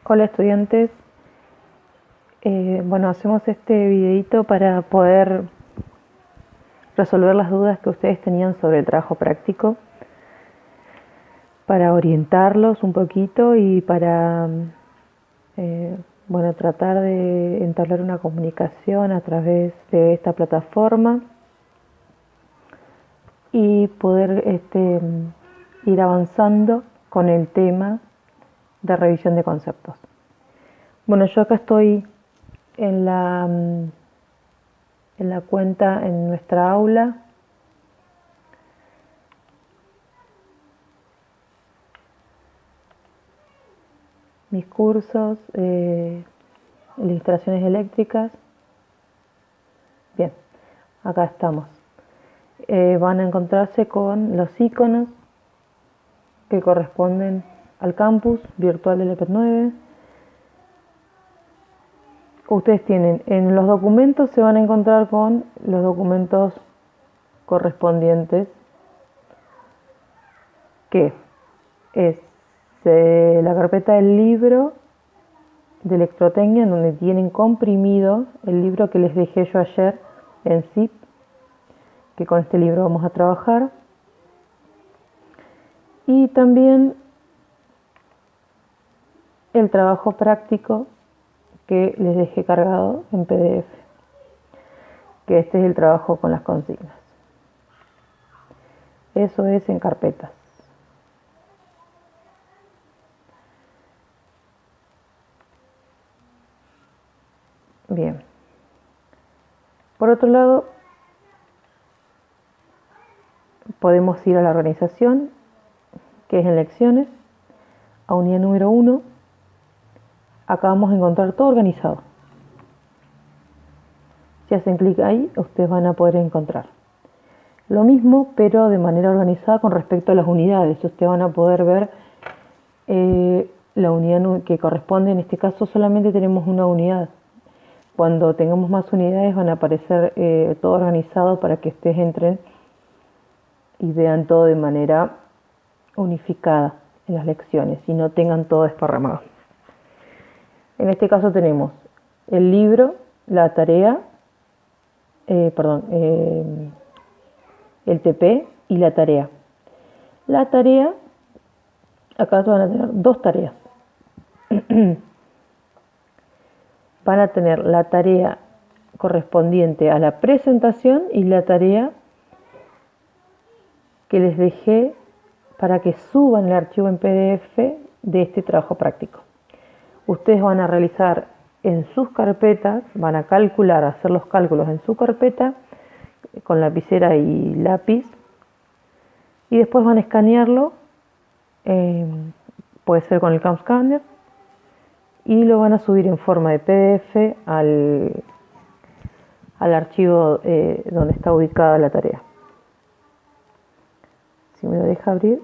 Hola estudiantes, bueno, hacemos este videito para poder resolver las dudas que ustedes tenían sobre el trabajo práctico, para orientarlos un poquito y para bueno, tratar de entablar una comunicación a través de esta plataforma y poder ir avanzando con el tema de revisión de conceptos. Bueno, yo acá estoy en la cuenta en nuestra aula. Mis cursos de instalaciones eléctricas. Bien, acá estamos. Van a encontrarse con los iconos que corresponden al campus virtual del EPET 9. Ustedes tienen en los documentos, se van a encontrar con los documentos correspondientes, que es la carpeta del libro de electrotecnia, en donde tienen comprimido el libro que les dejé yo ayer en zip, que con este libro vamos a trabajar, y también el trabajo práctico que les dejé cargado en PDF, que este es el trabajo con las consignas. Eso es en carpetas. Bien. Por otro lado, podemos ir a la organización, que es en lecciones, a unidad número 1. Acá vamos a encontrar todo organizado. Si hacen clic ahí, ustedes van a poder encontrar lo mismo, pero de manera organizada con respecto a las unidades. Ustedes van a poder ver la unidad que corresponde. En este caso solamente tenemos una unidad. Cuando tengamos más unidades van a aparecer todo organizado para que ustedes entren y vean todo de manera unificada en las lecciones y no tengan todo desparramado. En este caso tenemos el libro, la tarea, el TP y la tarea. La tarea, acá van a tener dos tareas. Van a tener la tarea correspondiente a la presentación y la tarea que les dejé para que suban el archivo en PDF de este trabajo práctico. Ustedes van a realizar en sus carpetas, van a calcular, hacer los cálculos en su carpeta con lapicera y lápiz, y después van a escanearlo, puede ser con el CAM Scanner, y lo van a subir en forma de PDF al archivo donde está ubicada la tarea. Si me lo deja abrir,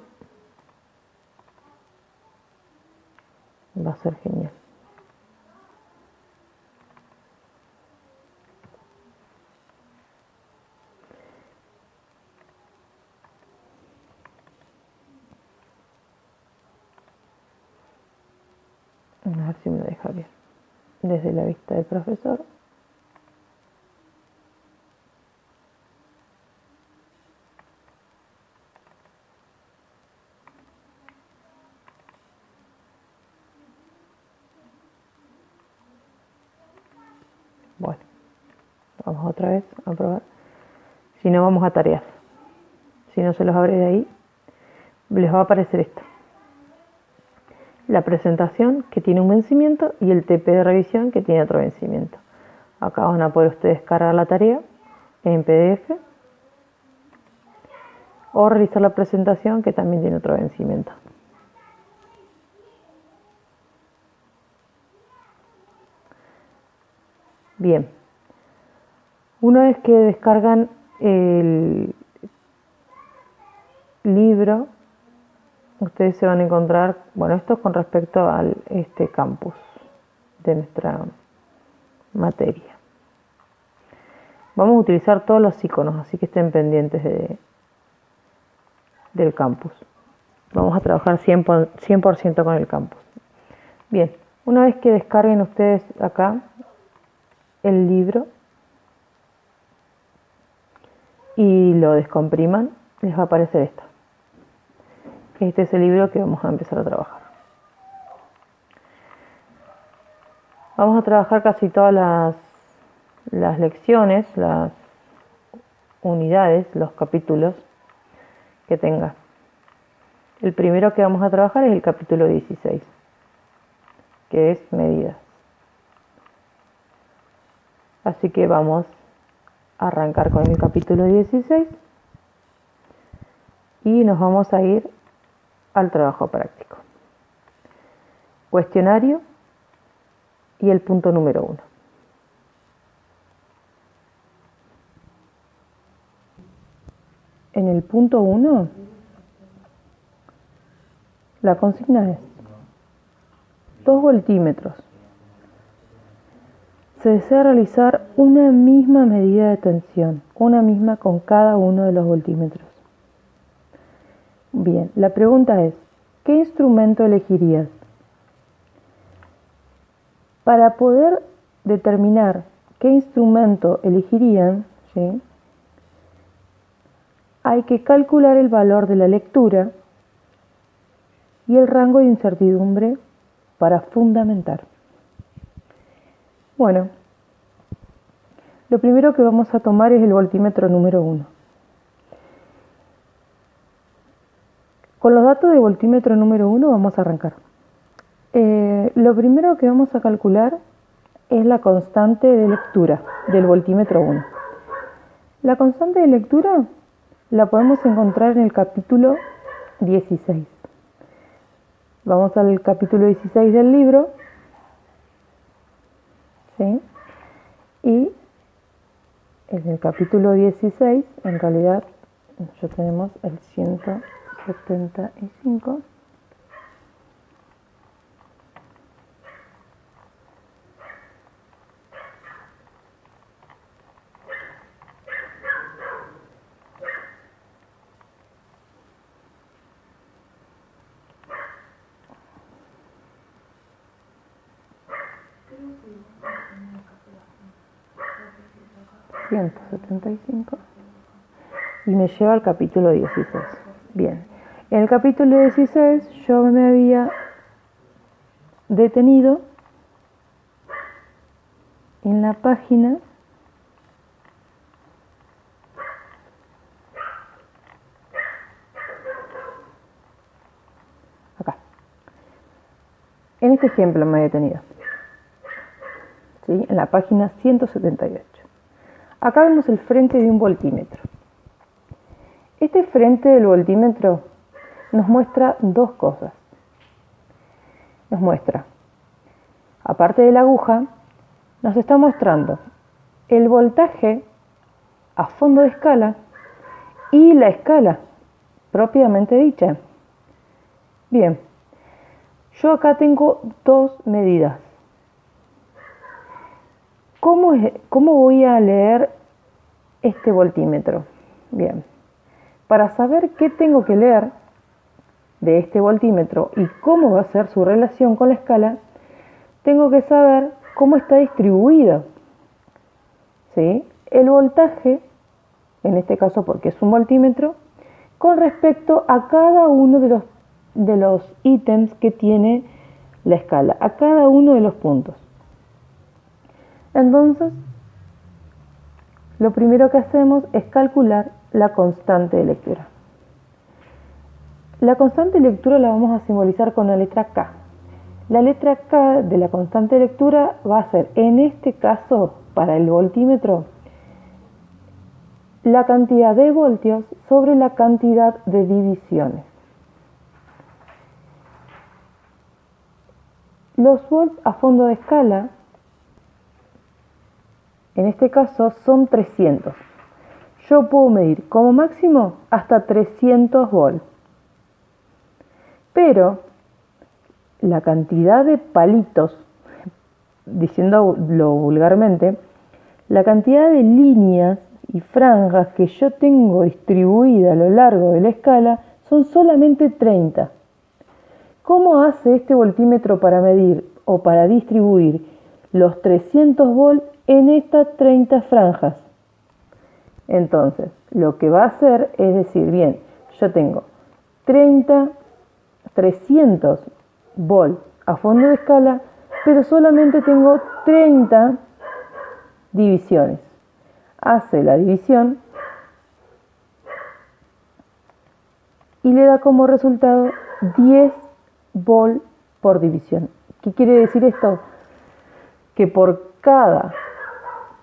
va a ser genial. A ver si me lo deja abrir desde la vista del profesor. Bueno, vamos otra vez a probar. Si no, vamos a tareas. Si no se los abre de ahí, les va a aparecer esto: la presentación, que tiene un vencimiento, y el TP de revisión, que tiene otro vencimiento. Acá van a poder ustedes cargar la tarea en PDF o realizar la presentación, que también tiene otro vencimiento. Bien, una vez que descargan el libro, ustedes se van a encontrar, bueno, esto es con respecto al campus de nuestra materia. Vamos a utilizar todos los iconos, así que estén pendientes del campus. Vamos a trabajar 100% con el campus. Bien, Una vez que descarguen ustedes acá el libro y lo descompriman, les va a aparecer esto. Este es el libro que vamos a empezar a trabajar. Vamos a trabajar casi todas las lecciones, las unidades, los capítulos que tenga. El primero que vamos a trabajar es el capítulo 16, que es medidas. Así que vamos a arrancar con el capítulo 16 y nos vamos a ir al trabajo práctico. Cuestionario y el punto número 1. En el punto 1, la consigna es 2 voltímetros. Se desea realizar una misma medida de tensión, una misma con cada uno de los voltímetros. Bien, la pregunta es, ¿qué instrumento elegirías? Para poder determinar qué instrumento elegirían, ¿sí?, hay que calcular el valor de la lectura y el rango de incertidumbre para fundamentar. Bueno, lo primero que vamos a tomar es el voltímetro número 1. Con los datos del voltímetro número 1 vamos a arrancar. Lo primero que vamos a calcular es la constante de lectura del voltímetro 1. La constante de lectura la podemos encontrar en el capítulo 16. Vamos al capítulo 16 del libro, ¿sí? Y en el capítulo 16, en realidad, ya tenemos el 175. Y me lleva al capítulo 16. Bien, en el capítulo 16 yo me había detenido en la página acá. En este ejemplo me he detenido, ¿sí?, en la página 178. Acá vemos el frente de un voltímetro. Este frente del voltímetro nos muestra dos cosas. Nos muestra, aparte de la aguja, nos está mostrando el voltaje a fondo de escala y la escala propiamente dicha. Bien, yo acá tengo dos medidas. ¿Cómo voy a leer este voltímetro? Bien, para saber qué tengo que leer de este voltímetro y cómo va a ser su relación con la escala, tengo que saber cómo está distribuido, ¿sí?, el voltaje, en este caso porque es un voltímetro, con respecto a cada uno de los ítems que tiene la escala, a cada uno de los puntos. Entonces, lo primero que hacemos es calcular la constante de lectura. La constante de lectura la vamos a simbolizar con la letra K. La letra K de la constante de lectura va a ser, en este caso, para el voltímetro, la cantidad de voltios sobre la cantidad de divisiones. Los volts a fondo de escala, en este caso, son 300. Yo puedo medir como máximo hasta 300 volts. Pero la cantidad de palitos, diciéndolo vulgarmente, la cantidad de líneas y franjas que yo tengo distribuida a lo largo de la escala son solamente 30. ¿Cómo hace este voltímetro para medir o para distribuir los 300 volts en estas 30 franjas. Entonces, lo que va a hacer es decir, bien, yo tengo 300 volts a fondo de escala, pero solamente tengo 30 divisiones. Hace la división y le da como resultado 10 volts por división. ¿Qué quiere decir esto? Que por cada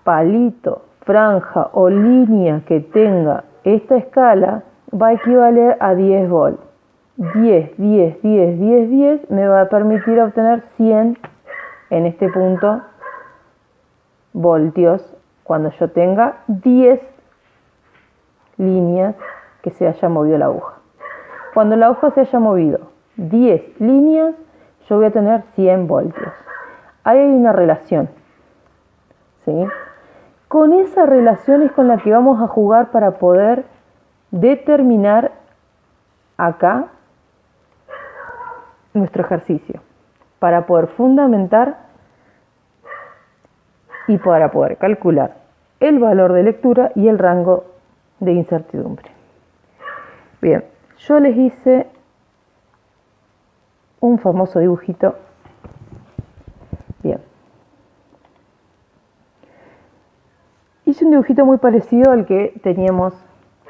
palito, franja o línea que tenga esta escala va a equivaler a 10 volts. 10, 10, 10, 10, 10 me va a permitir obtener 100 en este punto voltios cuando yo tenga 10 líneas que se haya movido la aguja. Cuando la aguja se haya movido 10 líneas, yo voy a tener 100 voltios. Ahí hay una relación, ¿sí? Con esa relación es con la que vamos a jugar para poder determinar acá nuestro ejercicio, para poder fundamentar y para poder calcular el valor de lectura y el rango de incertidumbre. Bien, yo les hice un famoso dibujito. Bien. Hice un dibujito muy parecido al que teníamos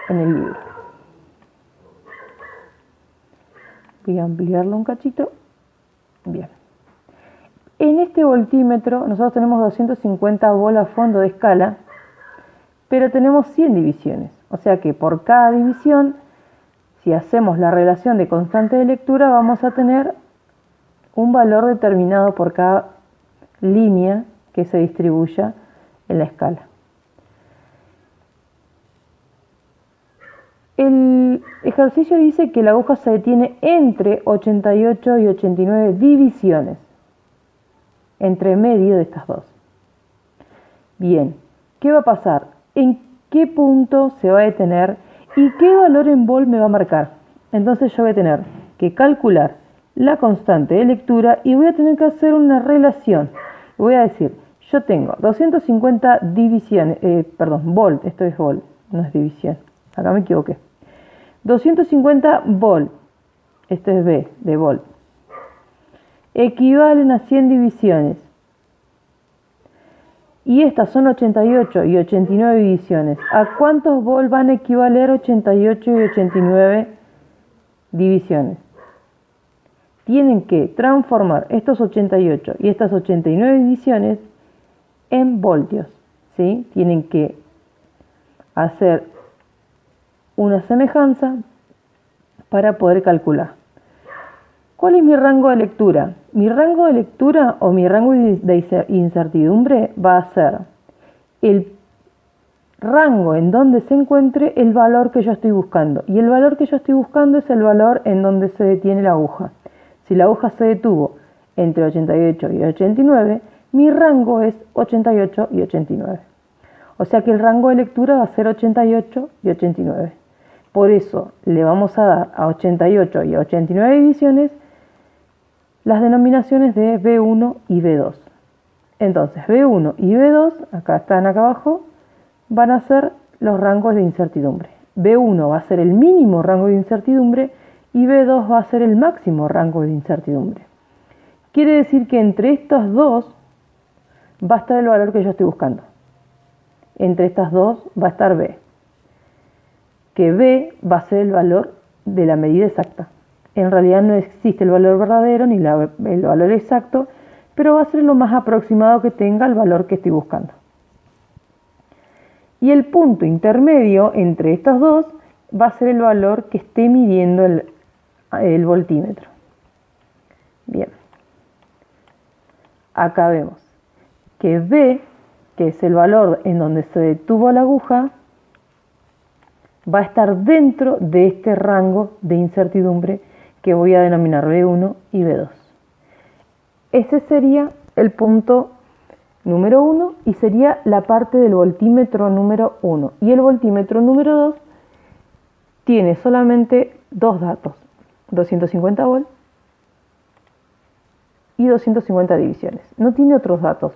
en el libro. Voy a ampliarlo un cachito. Bien. En este voltímetro nosotros tenemos 250 volts a fondo de escala, pero tenemos 100 divisiones. O sea que por cada división, si hacemos la relación de constante de lectura, vamos a tener un valor determinado por cada línea que se distribuya en la escala. El ejercicio dice que la aguja se detiene entre 88 y 89 divisiones, entre medio de estas dos. Bien, ¿qué va a pasar? ¿En qué punto se va a detener y qué valor en volt me va a marcar? Entonces yo voy a tener que calcular la constante de lectura y voy a tener que hacer una relación. Voy a decir, yo tengo 250 divisiones, volt, esto es volt, no es división, acá me equivoqué. 250 volt, esto es V de volt, equivalen a 100 divisiones. Y estas son 88 y 89 divisiones. ¿A cuántos volt van a equivaler 88 y 89 divisiones? Tienen que transformar estos 88 y estas 89 divisiones en voltios, ¿sí? Tienen que hacer una semejanza para poder calcular. ¿Cuál es mi rango de lectura? Mi rango de lectura o mi rango de incertidumbre va a ser el rango en donde se encuentre el valor que yo estoy buscando. Y el valor que yo estoy buscando es el valor en donde se detiene la aguja. Si la aguja se detuvo entre 88 y 89, mi rango es 88 y 89. O sea que el rango de lectura va a ser 88 y 89. Por eso le vamos a dar a 88 y 89 divisiones las denominaciones de B1 y B2. Entonces B1 y B2, acá están acá abajo, van a ser los rangos de incertidumbre. B1 va a ser el mínimo rango de incertidumbre y B2 va a ser el máximo rango de incertidumbre. Quiere decir que entre estas dos va a estar el valor que yo estoy buscando. Entre estas dos va a estar B. Que B va a ser el valor de la medida exacta. En realidad no existe el valor verdadero ni el valor exacto, pero va a ser lo más aproximado que tenga el valor que estoy buscando. Y el punto intermedio entre estas dos va a ser el valor que esté midiendo el voltímetro. Bien. Acá vemos que B, que es el valor en donde se detuvo la aguja, va a estar dentro de este rango de incertidumbre que voy a denominar B1 y B2. Ese sería el punto número 1 y sería la parte del voltímetro número 1. Y el voltímetro número 2 tiene solamente dos datos, 250 volts y 250 divisiones. No tiene otros datos.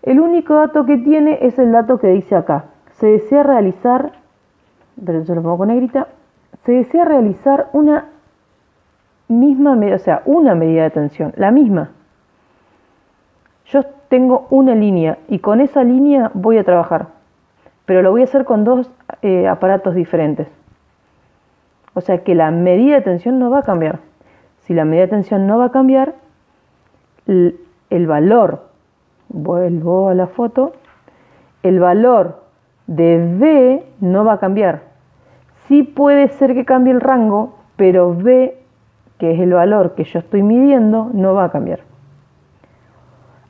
El único dato que tiene es el dato que dice acá. Se desea realizar, pero yo lo pongo con negrita, se desea realizar una misma medida, o sea, una medida de tensión, la misma. Yo tengo una línea y con esa línea voy a trabajar, pero lo voy a hacer con dos aparatos diferentes. O sea que la medida de tensión no va a cambiar. Si la medida de tensión no va a cambiar, el valor, vuelvo a la foto, el valor de V no va a cambiar. Sí puede ser que cambie el rango, pero V, que es el valor que yo estoy midiendo, no va a cambiar.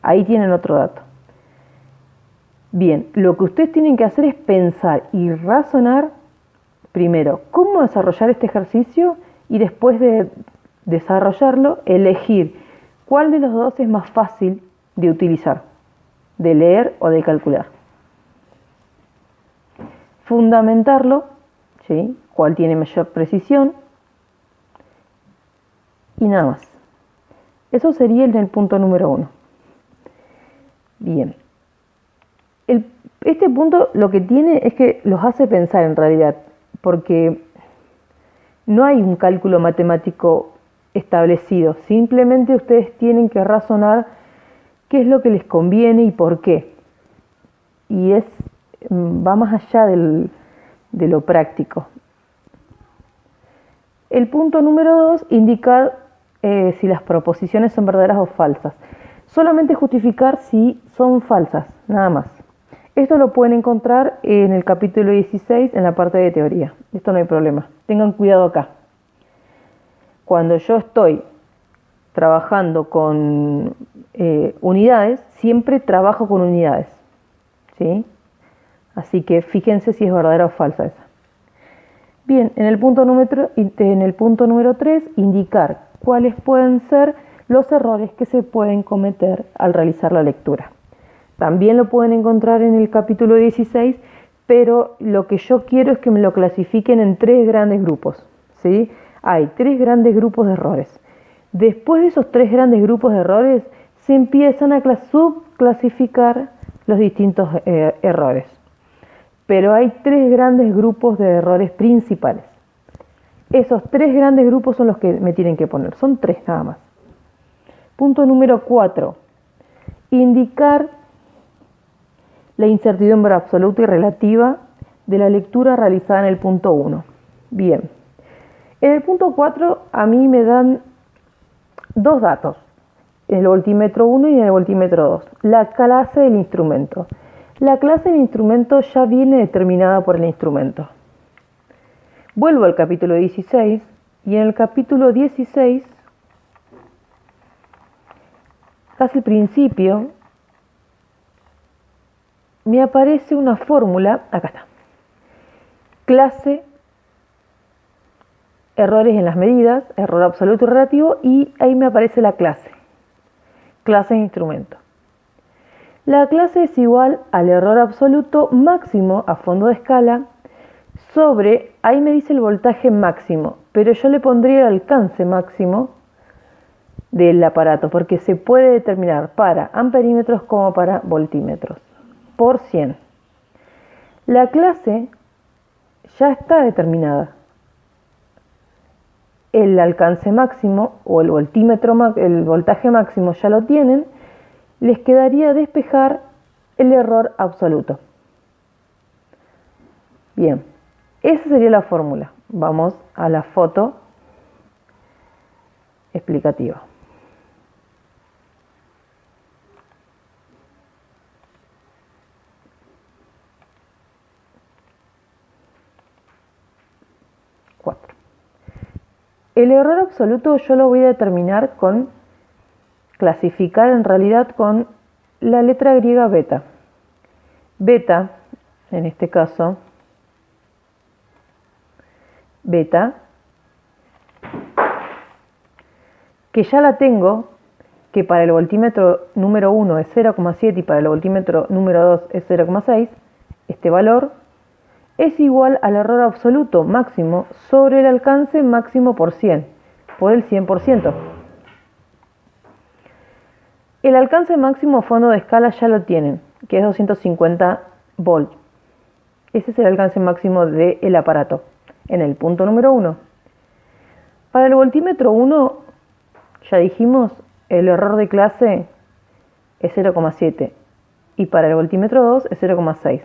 Ahí tienen otro dato. Bien, lo que ustedes tienen que hacer es pensar y razonar primero cómo desarrollar este ejercicio y después de desarrollarlo, elegir cuál de los dos es más fácil de utilizar, de leer o de calcular. Fundamentarlo, ¿sí? Cuál tiene mayor precisión y nada más. Eso sería en el punto número 1. Bien. Este punto lo que tiene es que los hace pensar en realidad, porque no hay un cálculo matemático establecido, simplemente ustedes tienen que razonar qué es lo que les conviene y por qué. Y va más allá de lo práctico. El punto número 2, indicar si las proposiciones son verdaderas o falsas. Solamente justificar si son falsas, nada más. Esto lo pueden encontrar en el capítulo 16, en la parte de teoría. Esto no hay problema. Tengan cuidado acá. Cuando yo estoy trabajando con unidades, siempre trabajo con unidades, ¿sí? Así que fíjense si es verdadera o falsa esa. Bien, en el punto número 3, indicar cuáles pueden ser los errores que se pueden cometer al realizar la lectura. También lo pueden encontrar en el capítulo 16, pero lo que yo quiero es que me lo clasifiquen en 3 grandes grupos, ¿sí? Hay 3 grandes grupos de errores. Después de esos 3 grandes grupos de errores, se empiezan a subclasificar los distintos errores. Pero hay 3 grandes grupos de errores principales. Esos 3 grandes grupos son los que me tienen que poner. Son 3 nada más. Punto número 4. Indicar la incertidumbre absoluta y relativa de la lectura realizada en el punto 1. Bien. En el punto 4 a mí me dan 2 datos. En el voltímetro 1 y en el voltímetro 2. La clase del instrumento. La clase del instrumento ya viene determinada por el instrumento. Vuelvo al capítulo 16 y en el capítulo 16, casi al principio, me aparece una fórmula, acá está, clase, errores en las medidas, error absoluto y relativo, y ahí me aparece la clase de instrumento. La clase es igual al error absoluto máximo a fondo de escala sobre, ahí me dice el voltaje máximo, pero yo le pondría el alcance máximo del aparato, porque se puede determinar para amperímetros como para voltímetros, por 100. La clase ya está determinada. El alcance máximo o el voltaje máximo ya lo tienen, les quedaría despejar el error absoluto. Bien, esa sería la fórmula. Vamos a la foto explicativa. El error absoluto yo lo voy a determinar clasificar en realidad con la letra griega beta. Beta, en este caso, beta, que ya la tengo, que para el voltímetro número 1 es 0,7 y para el voltímetro número 2 es 0,6, este valor es igual al error absoluto máximo sobre el alcance máximo por 100, por el 100%. El alcance máximo fondo de escala ya lo tienen, que es 250 volts. Ese es el alcance máximo del aparato, en el punto número 1. Para el voltímetro 1, ya dijimos, el error de clase es 0,7 y para el voltímetro 2 es 0,6.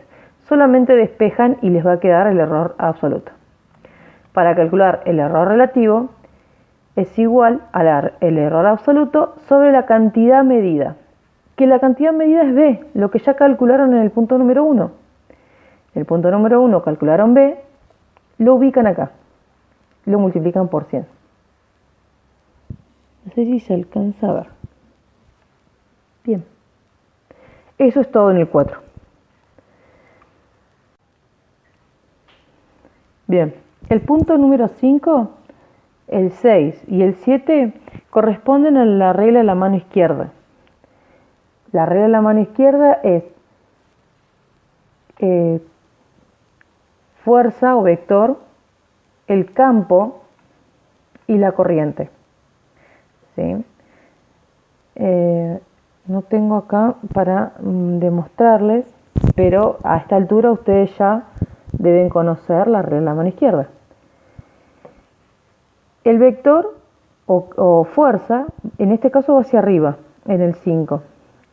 Solamente despejan y les va a quedar el error absoluto. Para calcular el error relativo es igual al error absoluto sobre la cantidad medida, que la cantidad medida es B, lo que ya calcularon en el punto número 1. El punto número 1 calcularon B, lo ubican acá, lo multiplican por 100. No sé si se alcanza a ver. Bien. Eso es todo en el 4. Bien. El punto número 5, el 6 y el 7 corresponden a la regla de la mano izquierda. La regla de la mano izquierda es fuerza o vector, el campo y la corriente. ¿Sí? No tengo acá para demostrarles, pero a esta altura ustedes ya deben conocer la regla de la mano izquierda. El vector o fuerza, en este caso va hacia arriba, en el 5.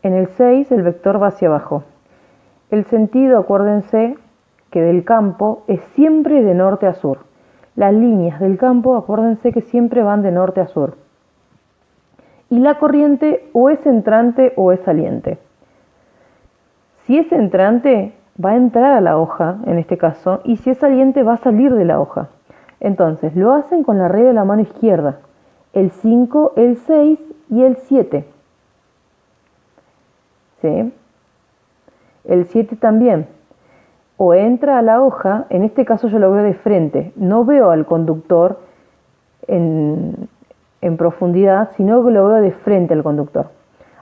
En el 6 el vector va hacia abajo. El sentido, acuérdense, que del campo es siempre de norte a sur. Las líneas del campo, acuérdense que siempre van de norte a sur. Y la corriente o es entrante o es saliente. Si es entrante, va a entrar a la hoja, en este caso, y si es saliente, va a salir de la hoja. Entonces, lo hacen con la regla de la mano izquierda. El 5, el 6 y el 7. ¿Sí? El 7 también. O entra a la hoja, en este caso yo lo veo de frente. No veo al conductor en profundidad, sino que lo veo de frente al conductor.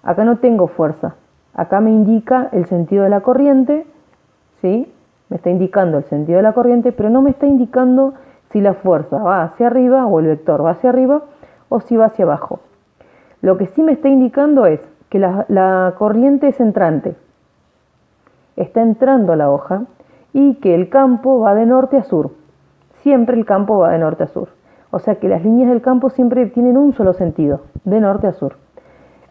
Acá no tengo fuerza. Acá me indica el sentido de la corriente, ¿sí? Me está indicando el sentido de la corriente, pero no me está indicando si la fuerza va hacia arriba o el vector va hacia arriba o si va hacia abajo. Lo que sí me está indicando es que la corriente es entrante. Está entrando a la hoja y que el campo va de norte a sur. Siempre el campo va de norte a sur. O sea que las líneas del campo siempre tienen un solo sentido, de norte a sur.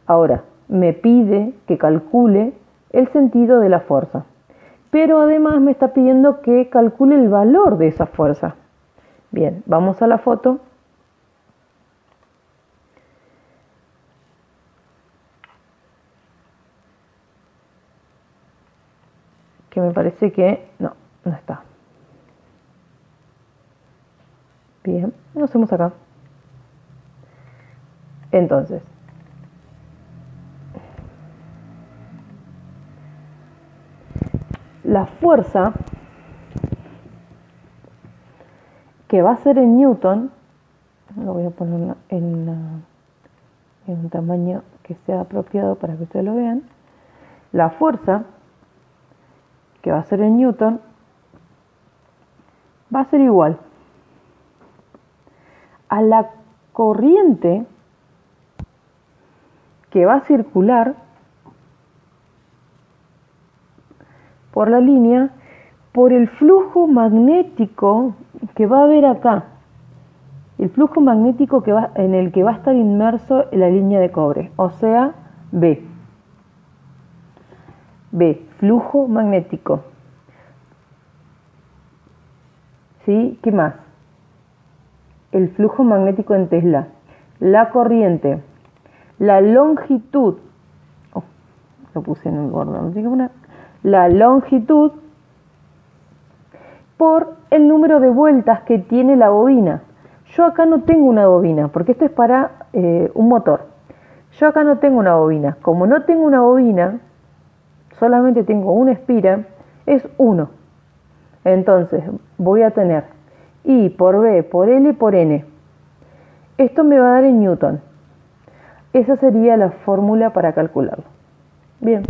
Ahora, me pide que calcule el sentido de la fuerza. Pero además me está pidiendo que calcule el valor de esa fuerza. Bien, vamos a la foto. Que me parece que no está. Bien, lo hacemos acá. Entonces, la fuerza que va a ser en Newton, lo voy a poner en un tamaño que sea apropiado para que ustedes lo vean. La fuerza que va a ser en Newton va a ser igual a la corriente que va a circular por la línea por el flujo magnético que va a haber acá. El flujo magnético en el que va a estar inmerso la línea de cobre, o sea, B. B, flujo magnético. ¿Sí? ¿Qué más? El flujo magnético en Tesla. La corriente. La longitud. Lo puse en el gordo, no sé qué poner. La longitud por el número de vueltas que tiene la bobina. Yo acá no tengo una bobina, porque esto es para un motor. Yo acá no tengo una bobina. Como no tengo una bobina, solamente tengo una espira, es 1. Entonces voy a tener I por B por L por N. Esto me va a dar en Newton. Esa sería la fórmula para calcularlo. Bien,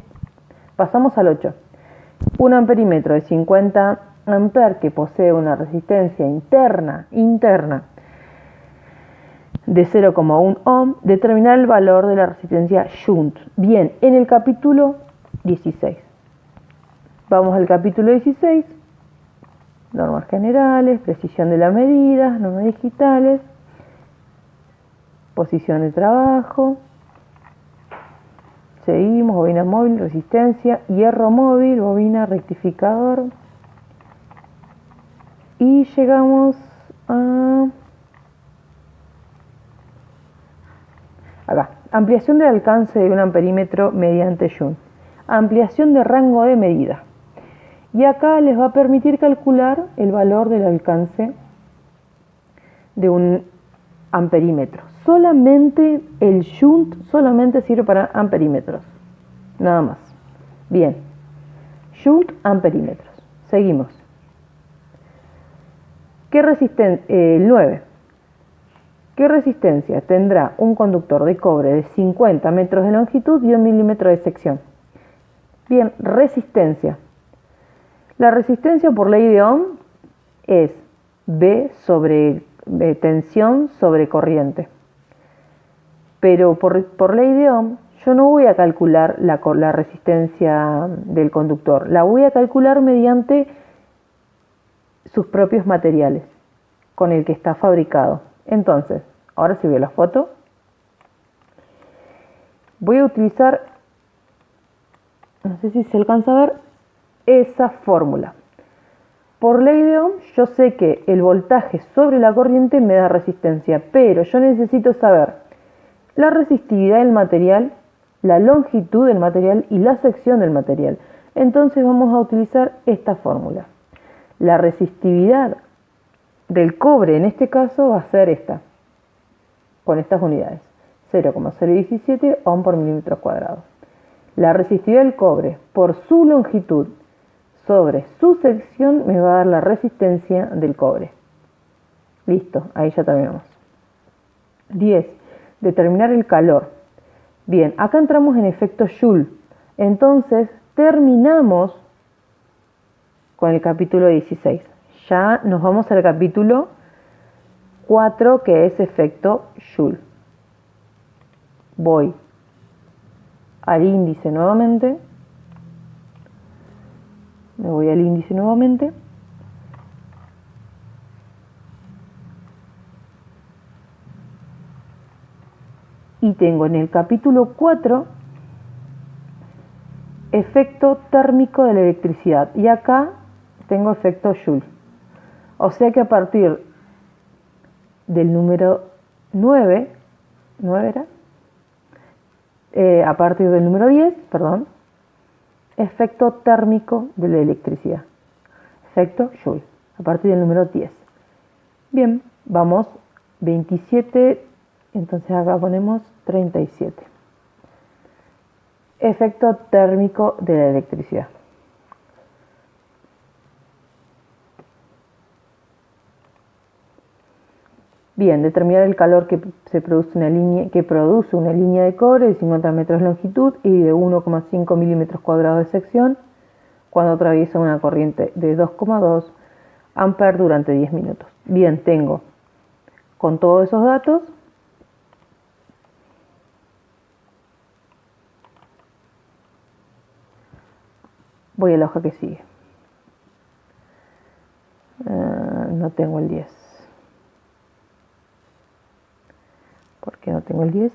pasamos al 8. Un amperímetro de 50 amperes que posee una resistencia interna de 0,1 ohm, determinar el valor de la resistencia shunt. Bien, en el capítulo 16. Vamos al capítulo 16. Normas generales, precisión de las medidas, normas digitales, posición de trabajo. Seguimos, bobina móvil, resistencia, hierro móvil, bobina, rectificador. Y llegamos a... acá, ampliación del alcance de un amperímetro mediante shunt. Ampliación de rango de medida. Y acá les va a permitir calcular el valor del alcance de un amperímetro. Solamente el shunt solamente sirve para amperímetros. Nada más. Bien. Shunt, amperímetros. Seguimos. ¿Qué resistencia? 9. ¿Qué resistencia tendrá un conductor de cobre de 50 metros de longitud y 1 milímetro de sección? Bien, resistencia. La resistencia por ley de Ohm es B sobre tensión sobre corriente. Pero por ley de Ohm yo no voy a calcular la resistencia del conductor. La voy a calcular mediante sus propios materiales con el que está fabricado. Entonces, ahora si veo la foto, voy a utilizar, no sé si se alcanza a ver, esa fórmula. Por ley de Ohm, yo sé que el voltaje sobre la corriente me da resistencia, pero yo necesito saber la resistividad del material, la longitud del material y la sección del material. Entonces vamos a utilizar esta fórmula. La resistividad del cobre en este caso va a ser esta, con estas unidades, 0,017 ohm por milímetro cuadrado. La resistividad del cobre por su longitud sobre su sección me va a dar la resistencia del cobre. Listo, ahí ya terminamos. 10. Determinar el calor. Bien, acá entramos en efecto Joule. Entonces terminamos con el capítulo 16. Ya nos vamos al capítulo 4, que es efecto Joule. Voy al índice nuevamente. Me voy al índice nuevamente. Y tengo en el capítulo 4 efecto térmico de la electricidad. Y acá tengo efecto Joule. O sea que a partir del número 9 era? A partir del número 10, perdón, efecto térmico de la electricidad. Efecto Joule. A partir del número 10. Bien, vamos 27, entonces acá ponemos 37. Efecto térmico de la electricidad. Bien, determinar el calor que produce una línea de cobre de 50 metros de longitud y de 1,5 milímetros cuadrados de sección cuando atraviesa una corriente de 2,2 amperes durante 10 minutos. Bien, tengo con todos esos datos voy a la hoja que sigue. No tengo el 10. ¿Por qué no tengo el 10?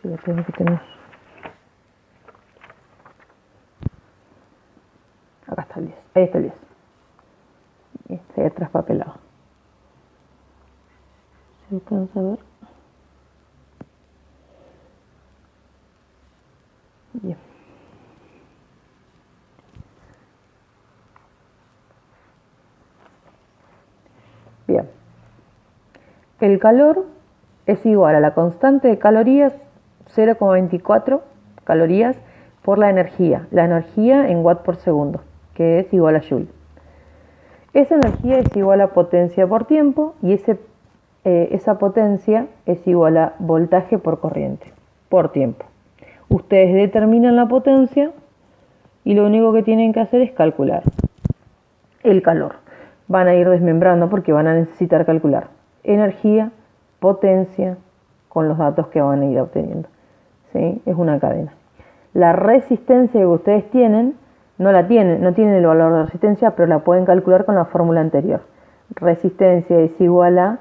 Sí, lo tengo que tener. Acá está el 10. Ahí está el 10. Está ahí traspapelado. ¿Se alcanza a ver? Bien. Bien. El calor es igual a la constante de calorías 0,24 calorías por la energía en watt por segundo, que es igual a joule. Esa energía es igual a potencia por tiempo y esa potencia es igual a voltaje por corriente, por tiempo. Ustedes determinan la potencia y lo único que tienen que hacer es calcular. el calor. Van a ir desmembrando porque van a necesitar calcular energía, potencia, con los datos que van a ir obteniendo. ¿Sí? Es una cadena. La resistencia que ustedes tienen, no tienen el valor de resistencia, pero la pueden calcular con la fórmula anterior. Resistencia es igual a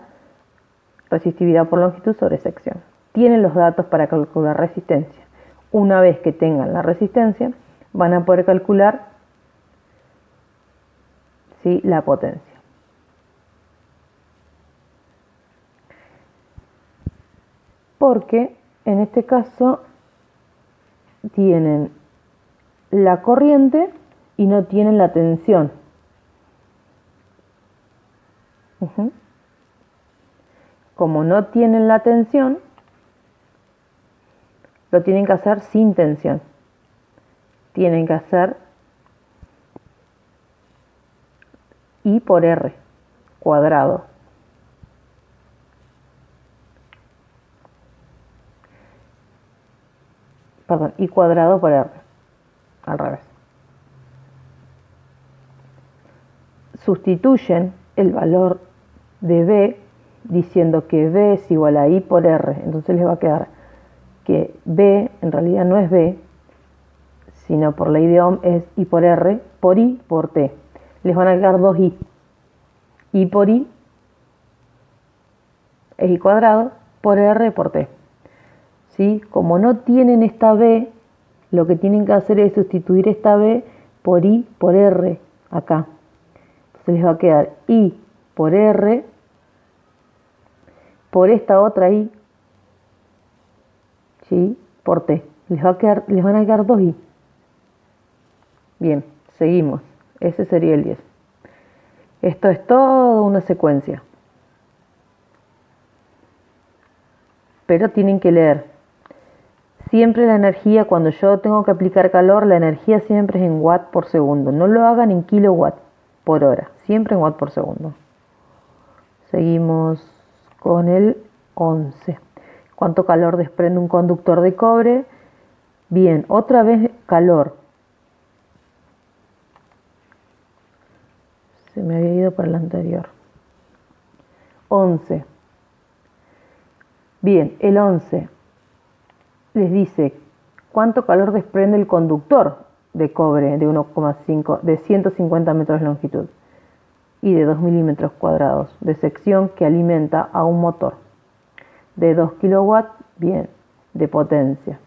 resistividad por longitud sobre sección. Tienen los datos para calcular resistencia. Una vez que tengan la resistencia, van a poder calcular, ¿sí?, la potencia. Porque en este caso tienen la corriente y no tienen la tensión. Como no tienen la tensión, lo tienen que hacer sin tensión. Tienen que hacer I por R cuadrado. Perdón, I cuadrado por R. Al revés. Sustituyen el valor de B diciendo que B es igual a I por R. Entonces les va a quedar que B en realidad no es B, sino por ley de Ohm es I por R por I por T. Les van a quedar dos I. I por I es I cuadrado por R por T. ¿Sí? Como no tienen esta B, lo que tienen que hacer es sustituir esta B por I por R acá. Entonces les va a quedar I por R por esta otra I, ¿sí?, por T. Les van a quedar dos I. Bien, seguimos. Ese sería el 10. Esto es toda una secuencia. Pero tienen que leer. Siempre la energía, cuando yo tengo que aplicar calor, la energía siempre es en watt por segundo. No lo hagan en kilowatt por hora. Siempre en watt por segundo. Seguimos con el 11. ¿Cuánto calor desprende un conductor de cobre? Bien, otra vez calor. Se me había ido para el anterior. 11. Bien, el 11 les dice cuánto calor desprende el conductor de cobre de 1,5, de 150 metros de longitud y de 2 milímetros cuadrados de sección que alimenta a un motor de 2 kilowatts, bien, de potencia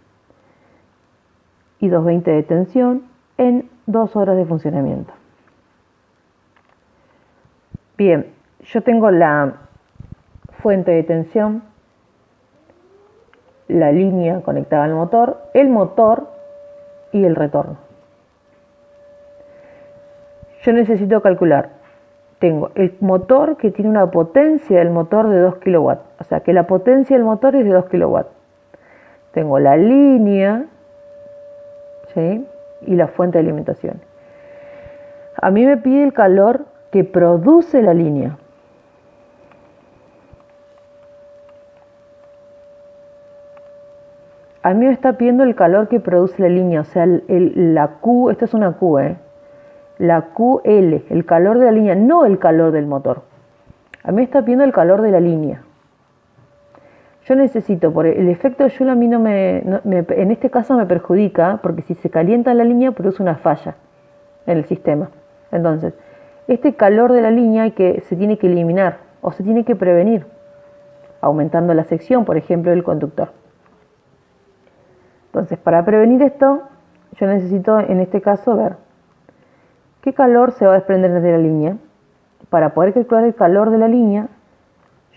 y 220 de tensión en 2 horas de funcionamiento. Bien, yo tengo la fuente de tensión, la línea conectada al motor, el motor y el retorno. Yo necesito calcular. Tengo el motor que tiene una potencia del motor de 2 kilowatts. O sea que la potencia del motor es de 2 kilowatts. Tengo la línea, ¿sí?, y la fuente de alimentación. A mí me pide el calor que produce la línea. A mí me está pidiendo el calor que produce la línea, o sea, la Q, esta es una Q, la QL, el calor de la línea, no el calor del motor. A mí me está pidiendo el calor de la línea. Yo necesito, por el efecto de Joule a mí en este caso me perjudica, porque si se calienta la línea produce una falla en el sistema. Entonces, este calor de la línea se tiene que eliminar o se tiene que prevenir, aumentando la sección, por ejemplo, del conductor. Entonces, para prevenir esto, yo necesito en este caso ver qué calor se va a desprender de la línea. Para poder calcular el calor de la línea,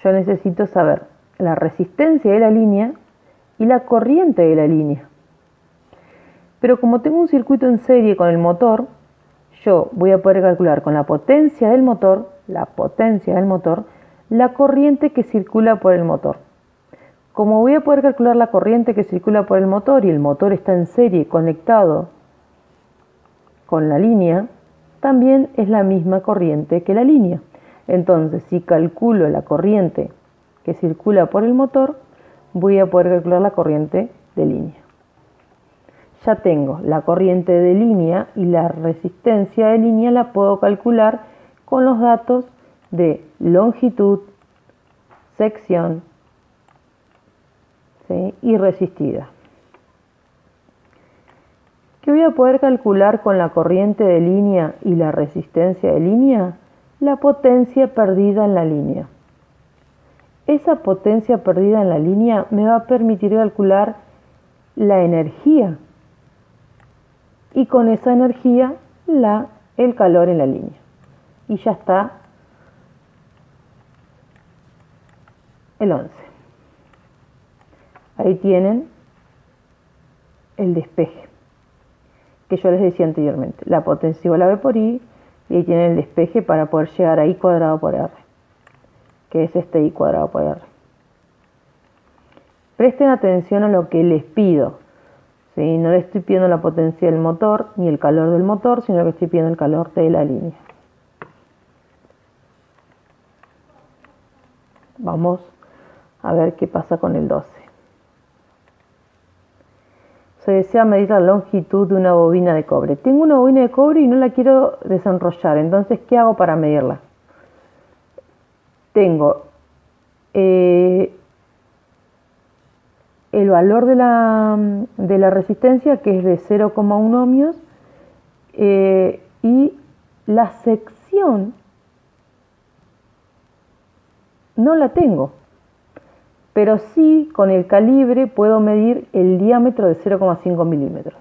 yo necesito saber la resistencia de la línea y la corriente de la línea. Pero como tengo un circuito en serie con el motor, yo voy a poder calcular con la potencia del motor, la corriente que circula por el motor. Como voy a poder calcular la corriente que circula por el motor y el motor está en serie conectado con la línea, también es la misma corriente que la línea. Entonces, si calculo la corriente que circula por el motor, voy a poder calcular la corriente de línea. Ya tengo la corriente de línea y la resistencia de línea la puedo calcular con los datos de longitud, sección, ¿sí?, y resistida. ¿Qué voy a poder calcular con la corriente de línea y la resistencia de línea? La potencia perdida en la línea. Esa potencia perdida en la línea me va a permitir calcular la energía y con esa energía el calor en la línea. Y ya está el 11. Ahí tienen el despeje que yo les decía anteriormente. La potencia igual a V por I, y ahí tienen el despeje para poder llegar a I cuadrado por R, que es este I cuadrado por R. Presten atención a lo que les pido, ¿sí? No les estoy pidiendo la potencia del motor ni el calor del motor, sino que estoy pidiendo el calor de la línea. Vamos a ver qué pasa con el 12. Se desea medir la longitud de una bobina de cobre. Tengo una bobina de cobre y no la quiero desenrollar, entonces, ¿qué hago para medirla? Tengo el valor de la resistencia, que es de 0,1 ohmios, y la sección no la tengo, pero sí con el calibre puedo medir el diámetro de 0,5 milímetros.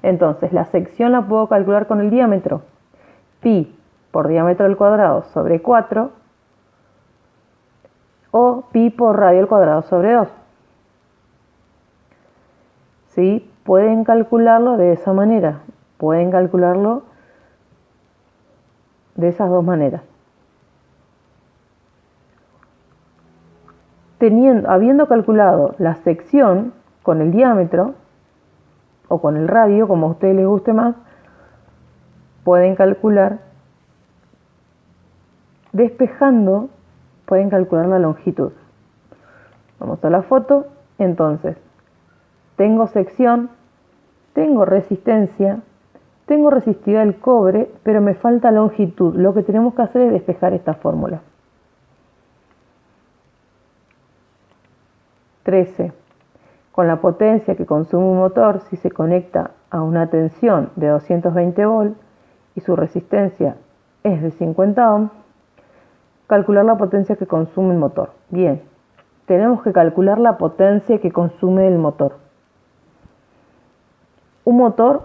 Entonces la sección la puedo calcular con el diámetro, pi por diámetro al cuadrado sobre 4, o pi por radio al cuadrado sobre 2. ¿Sí? Pueden calcularlo de esa manera, pueden calcularlo de esas dos maneras. Habiendo calculado la sección con el diámetro o con el radio, como a ustedes les guste más, pueden calcular, despejando, pueden calcular la longitud. Vamos a la foto. Entonces, tengo sección, tengo resistencia, tengo resistividad del cobre, pero me falta longitud. Lo que tenemos que hacer es despejar esta fórmula. 13. Con la potencia que consume un motor si se conecta a una tensión de 220 volts y su resistencia es de 50 ohms, calcular la potencia que consume el motor. Bien, tenemos que calcular la potencia que consume el motor. Un motor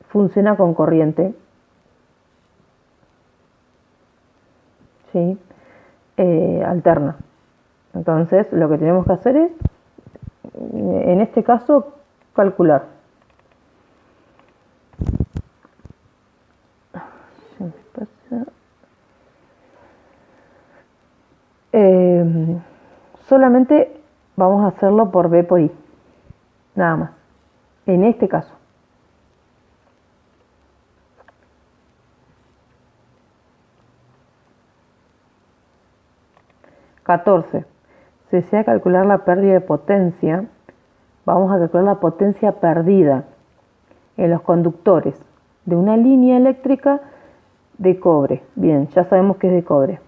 funciona con corriente, ¿sí?, alterna. Entonces, lo que tenemos que hacer es, en este caso, calcular. Solamente vamos a hacerlo por V por I, nada más, en este caso. Se desea calcular la pérdida de potencia. Vamos a calcular la potencia perdida en los conductores de una línea eléctrica de cobre. Bien, ya sabemos que es de cobre,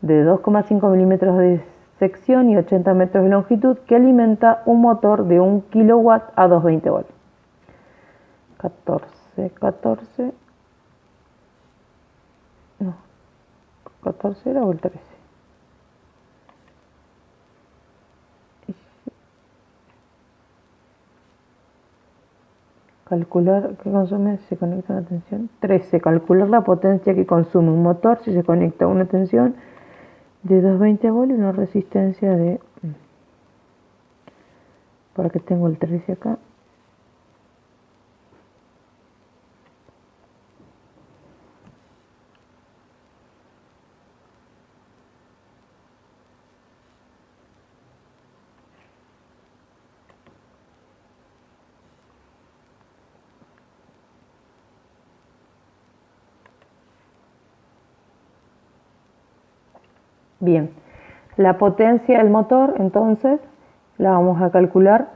de 2,5 milímetros de sección y 80 metros de longitud, que alimenta un motor de 1 kilowatt a 220 volts. 14 era o el 13. Calcular que consume si se conecta a una tensión. 13. Calcular la potencia que consume un motor si se conecta a una tensión de 220 volts y una resistencia de... ¿Para qué tengo el 13 acá? Bien, la potencia del motor, entonces, la vamos a calcular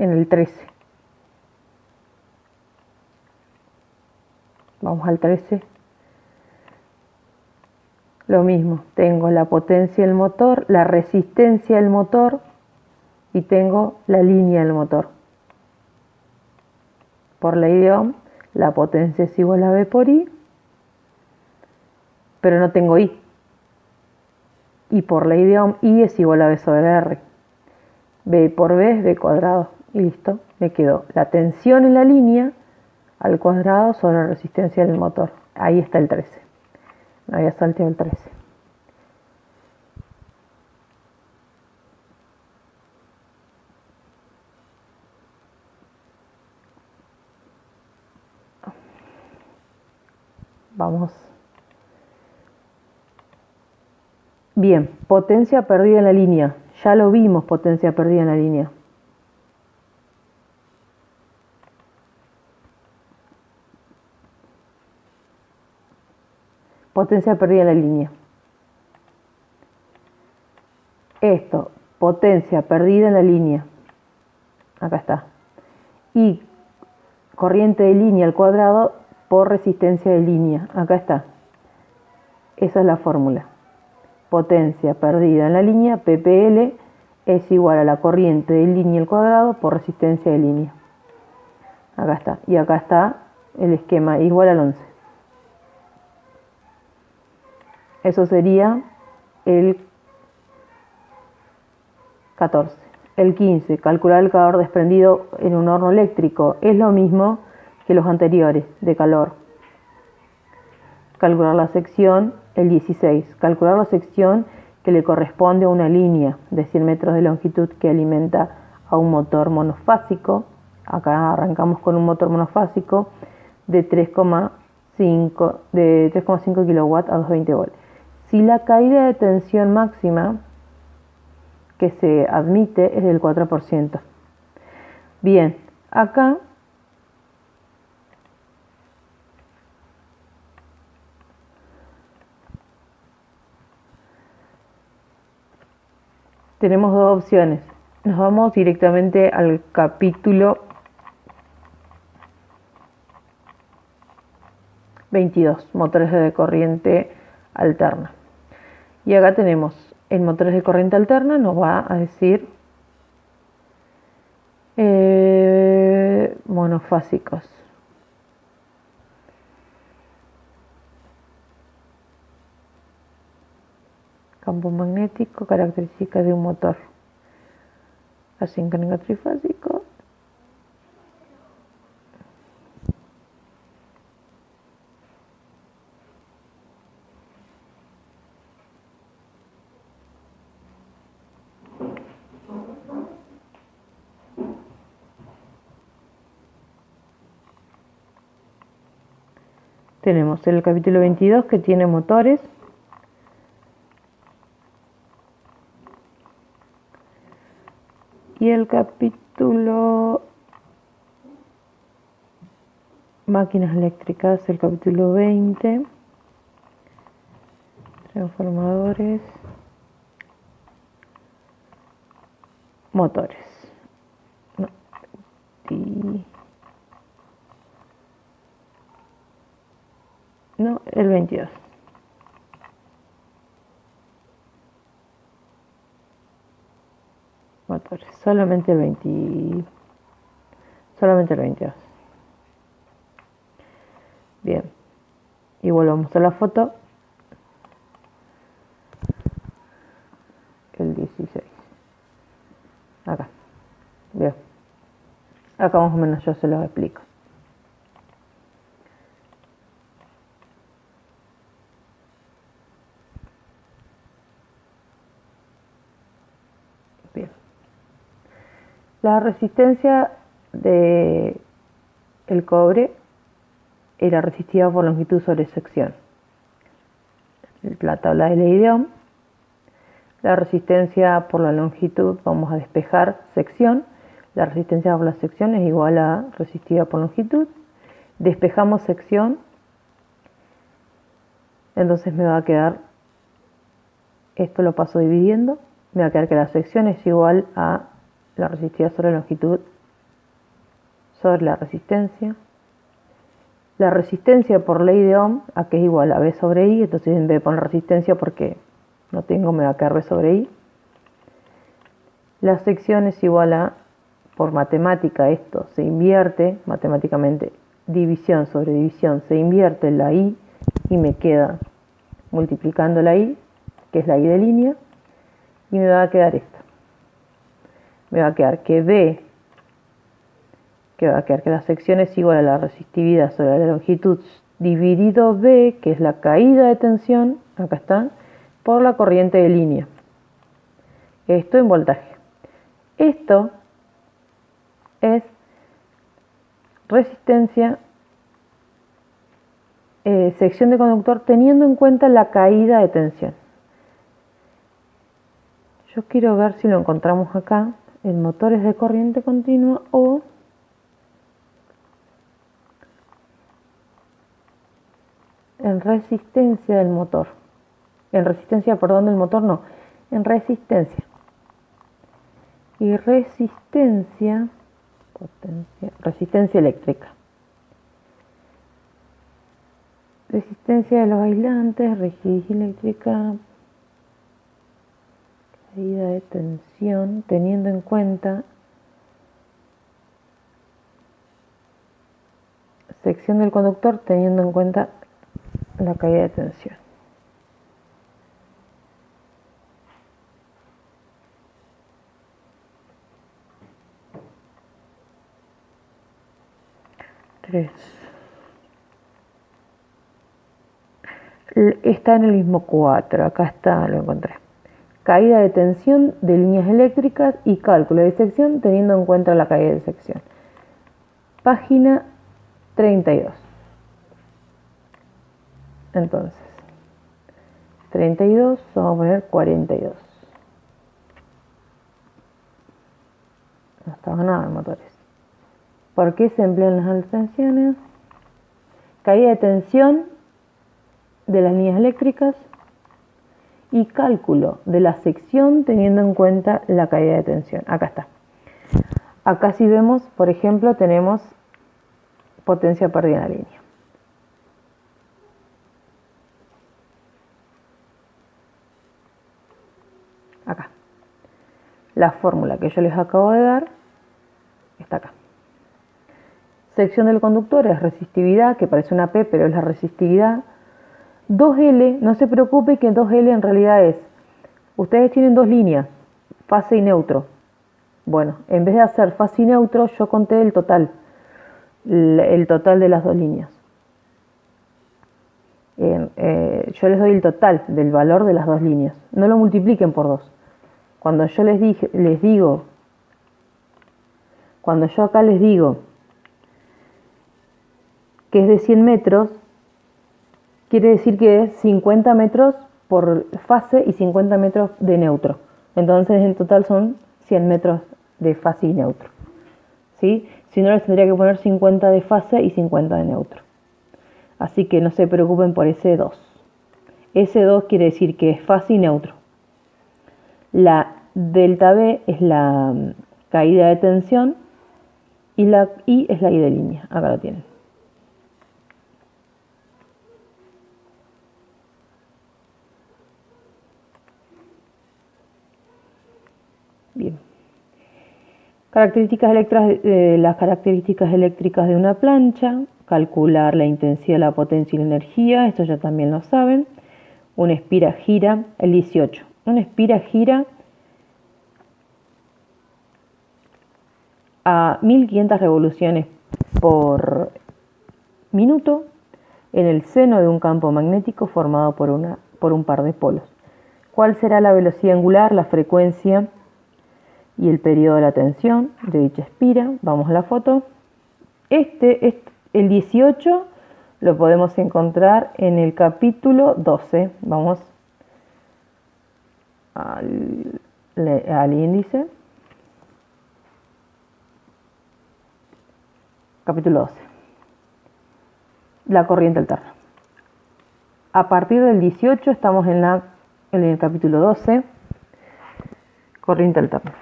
en el 13. Vamos al 13. Lo mismo, tengo la potencia del motor, la resistencia del motor y tengo la línea del motor. Por ley de Ohm, la potencia es igual a V por I, pero no tengo I. Y por ley de Ohm, I es igual a V sobre R. V por V es V cuadrado. Y listo, me quedó la tensión en la línea al cuadrado sobre la resistencia del motor. Ahí está el 13. Me había salteado el 13. Vamos. Bien, potencia perdida en la línea. Ya lo vimos, potencia perdida en la línea. Potencia perdida en la línea. Esto, potencia perdida en la línea. Acá está. Y corriente de línea al cuadrado por resistencia de línea. Acá está. Esa es la fórmula. Potencia perdida en la línea, PPL, es igual a la corriente de línea al cuadrado por resistencia de línea. Acá está. Y acá está el esquema igual al 11. Eso sería el 14. El 15. Calcular el calor desprendido en un horno eléctrico. Es lo mismo que los anteriores, de calor. Calcular la sección. El 16. Calcular la sección que le corresponde a una línea de 100 metros de longitud que alimenta a un motor monofásico. Acá arrancamos con un motor monofásico de 3,5 kW a 220 volt. Si la caída de tensión máxima que se admite es del 4%. Bien, acá tenemos dos opciones. Nos vamos directamente al capítulo 22, motores de corriente alterna. Y acá tenemos en motores de corriente alterna, nos va a decir monofásicos. Campo magnético, características de un motor asíncrono trifásico. Tenemos el capítulo 22 que tiene motores. Y el capítulo máquinas eléctricas, el capítulo 20, transformadores, motores. No, el 22. Motores, solamente el 22. Bien, y volvamos a la foto. El 16. Acá. Bien. Acá más o menos yo se los explico. Bien. La resistencia de el cobre era resistida por longitud sobre sección. La tabla de ley de Ohm. La resistencia por la longitud, vamos a despejar sección. La resistencia por la sección es igual a resistida por longitud. Despejamos sección. Entonces me va a quedar, esto lo paso dividiendo, me va a quedar que la sección es igual a la resistida sobre longitud sobre la resistencia. La resistencia por ley de Ohm, a que es igual a B sobre I, entonces en vez de poner resistencia porque no tengo, me va a quedar B sobre I. La sección es igual a, por matemática esto se invierte, matemáticamente división sobre división se invierte la I y me queda multiplicando la I, que es la I de línea, y me va a quedar esto. Me va a quedar que B, que va a quedar que la sección es igual a la resistividad sobre la longitud dividido B, que es la caída de tensión, acá está, por la corriente de línea. Esto en voltaje. Esto es resistencia, sección de conductor, teniendo en cuenta la caída de tensión. Yo quiero ver si lo encontramos acá. El motor es de corriente continua o en resistencia del motor. En resistencia, perdón, del motor no. En resistencia. Y resistencia, potencia, resistencia eléctrica. Resistencia de los aislantes, rigidez eléctrica, caída de tensión, teniendo en cuenta sección del conductor, teniendo en cuenta la caída de tensión. Está en el mismo 4, acá está, lo encontré. Caída de tensión de líneas eléctricas y cálculo de sección teniendo en cuenta la caída de sección. Página 32. Entonces, 32, vamos a poner 42. No estaba nada en motores. ¿Por qué se emplean las altas tensiones? Caída de tensión de las líneas eléctricas y cálculo de la sección teniendo en cuenta la caída de tensión. Acá está. Acá si vemos, por ejemplo, tenemos potencia perdida en la línea. Acá. La fórmula que yo les acabo de dar está acá. Sección del conductor es resistividad, que parece una P, pero es la resistividad. 2L, no se preocupe que 2L en realidad es, ustedes tienen dos líneas, fase y neutro. Bueno, en vez de hacer fase y neutro, yo conté el total de las dos líneas. Yo les doy el total del valor de las dos líneas, no lo multipliquen por 2. Cuando yo cuando yo acá les digo que es de 100 metros, quiere decir que es 50 metros por fase y 50 metros de neutro. Entonces en total son 100 metros de fase y neutro. ¿Sí? Si no, les tendría que poner 50 de fase y 50 de neutro. Así que no se preocupen por ese 2. Ese 2 quiere decir que es fase y neutro. La delta B es la caída de tensión y la I es la I de línea. Acá lo tienen. Bien. Las características eléctricas de una plancha, calcular la intensidad, la potencia y la energía, esto ya también lo saben. Una espira gira, el 18. Una espira gira a 1500 revoluciones por minuto en el seno de un campo magnético formado por un par de polos. ¿Cuál será la velocidad angular, la frecuencia y el periodo de la tensión de dicha espira? Vamos a la foto. El 18 lo podemos encontrar en el capítulo 12. Vamos al índice. Capítulo 12. La corriente alterna. A partir del 18 estamos en el capítulo 12. Corriente alterna.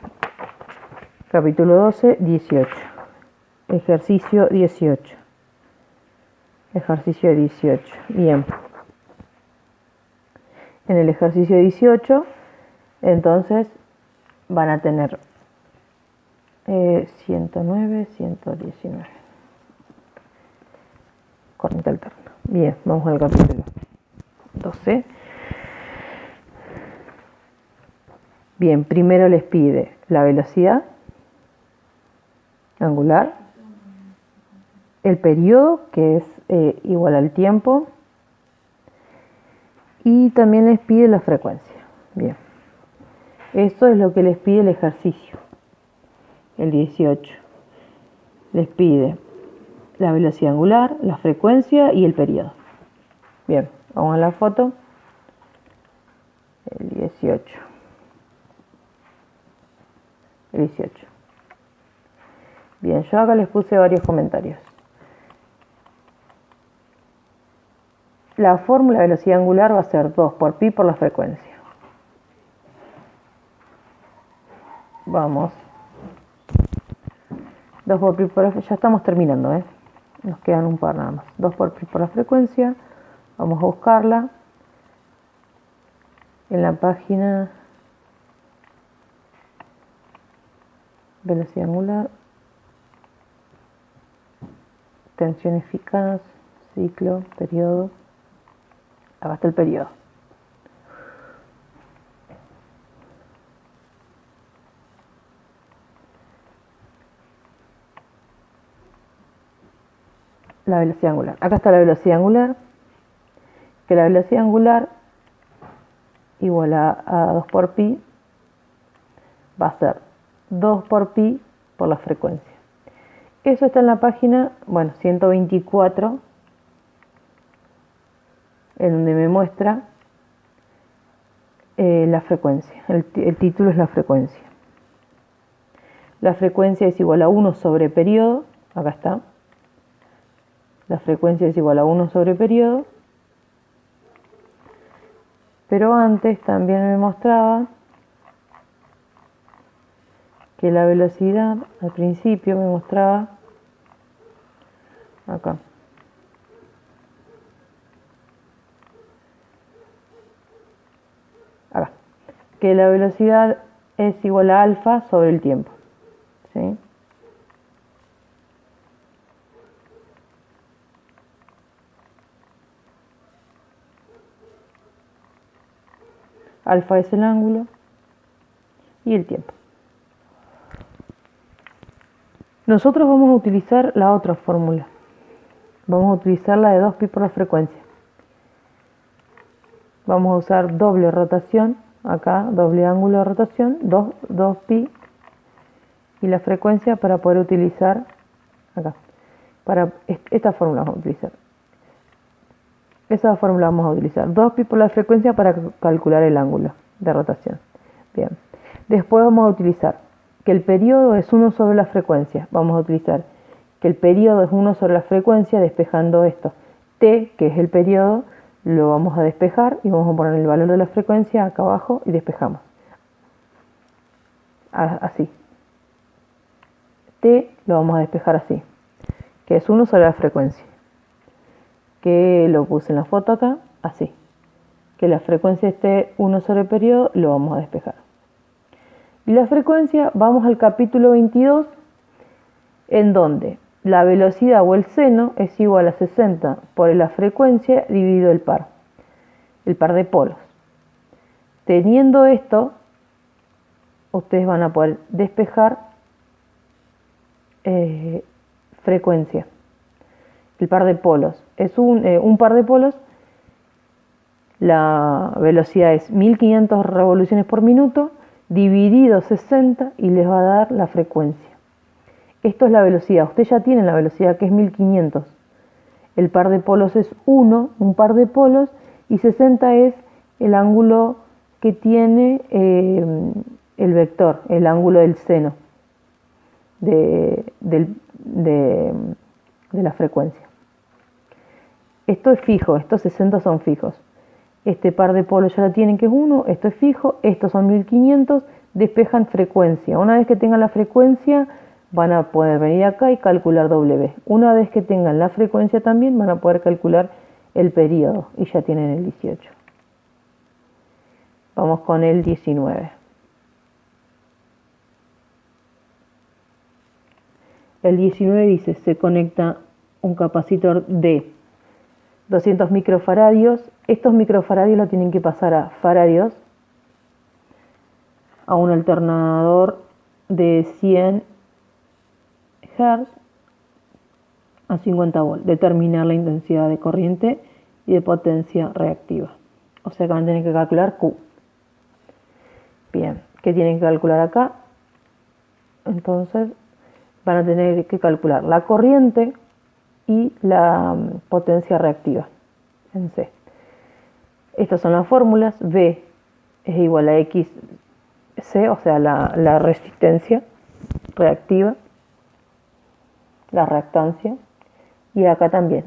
Capítulo 12, 18. Ejercicio 18. Ejercicio 18. Bien. En el ejercicio 18, entonces, van a tener 109, 119. Corriente alterna. Bien, vamos al capítulo 12. Bien, primero les pide la velocidad angular, el periodo, que es igual al tiempo, y también les pide la frecuencia. Bien, eso es lo que les pide el ejercicio, el 18. Les pide la velocidad angular, la frecuencia y el periodo. Bien, vamos a la foto. El 18. El 18. Bien, yo acá les puse varios comentarios. La fórmula de velocidad angular va a ser 2 por pi por la frecuencia. Vamos. 2 por pi por la frecuencia. Ya estamos terminando, Nos quedan un par nada más. 2 por pi por la frecuencia. Vamos a buscarla. En la página velocidad angular. Tensión eficaz. Ciclo. Periodo. Acá está el periodo. La velocidad angular. Acá está la velocidad angular. Que la velocidad angular igual a 2 por pi va a ser 2 por pi por la frecuencia. Eso está en la página, 124, en donde me muestra la frecuencia. El título es la frecuencia. La frecuencia es igual a 1 sobre periodo. Acá está. La frecuencia es igual a 1 sobre periodo. Pero antes también me mostraba que la velocidad, al principio me mostraba acá. Acá. Que la velocidad es igual a alfa sobre el tiempo. ¿Sí? Alfa es el ángulo y el tiempo. Nosotros vamos a utilizar la otra fórmula. Vamos a utilizar la de 2 pi por la frecuencia. Vamos a usar doble rotación, acá, doble ángulo de rotación, 2 pi, y la frecuencia para poder utilizar, acá, para esta fórmula vamos a utilizar. Esa fórmula vamos a utilizar, 2 pi por la frecuencia para calcular el ángulo de rotación. Bien, después vamos a utilizar que el periodo es 1 sobre la frecuencia. Vamos a utilizar que el periodo es 1 sobre la frecuencia despejando esto. T, que es el periodo, lo vamos a despejar y vamos a poner el valor de la frecuencia acá abajo y despejamos. Así. T lo vamos a despejar así, que es 1 sobre la frecuencia. Que lo puse en la foto acá, así. Que la frecuencia esté 1 sobre el periodo, lo vamos a despejar. Y la frecuencia, vamos al capítulo 22, en donde la velocidad o el seno es igual a 60 por la frecuencia dividido el par de polos. Teniendo esto, ustedes van a poder despejar frecuencia. El par de polos es un par de polos. La velocidad es 1500 revoluciones por minuto dividido 60 y les va a dar la frecuencia. Esto es la velocidad. Ustedes ya tienen la velocidad, que es 1500. El par de polos es 1, un par de polos, y 60 es el ángulo que tiene el vector, el ángulo del seno de la frecuencia. Esto es fijo, estos 60 son fijos. Este par de polos ya lo tienen, que es 1, esto es fijo, estos son 1500, despejan frecuencia. Una vez que tengan la frecuencia, van a poder venir acá y calcular W. Una vez que tengan la frecuencia también van a poder calcular el periodo y ya tienen el 18. Vamos con el 19. El 19 dice, se conecta un capacitor de 200 microfaradios. Estos microfaradios lo tienen que pasar a faradios, a un alternador de 100 Hz a 50 volts. Determinar la intensidad de corriente y de potencia reactiva. O sea que van a tener que calcular Q. Bien, ¿qué tienen que calcular acá? Entonces van a tener que calcular la corriente y la potencia reactiva en C. Estas son las fórmulas. V es igual a XC, o sea, la resistencia reactiva, la reactancia, y acá también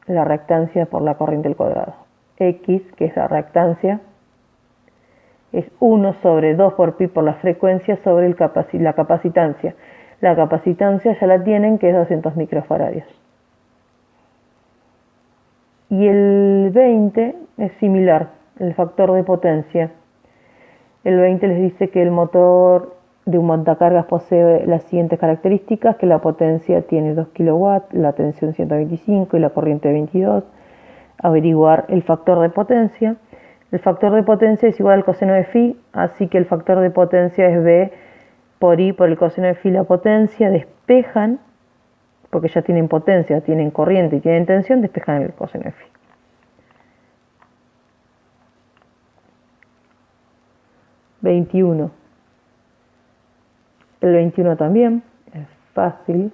la reactancia por la corriente al cuadrado. X, que es la reactancia, es 1 sobre 2 por pi por la frecuencia sobre la capacitancia. La capacitancia ya la tienen, que es 200 microfaradios. Y el 20 es similar, el factor de potencia. El 20 les dice que el motor de un montacargas posee las siguientes características: que la potencia tiene 2 kW, la tensión 125 y la corriente 22. Averiguar el factor de potencia. El factor de potencia es igual al coseno de phi, así que el factor de potencia es V por I por el coseno de phi la potencia. Despejan, porque ya tienen potencia, tienen corriente y tienen tensión, despejan el coseno de phi. El 21 también es fácil.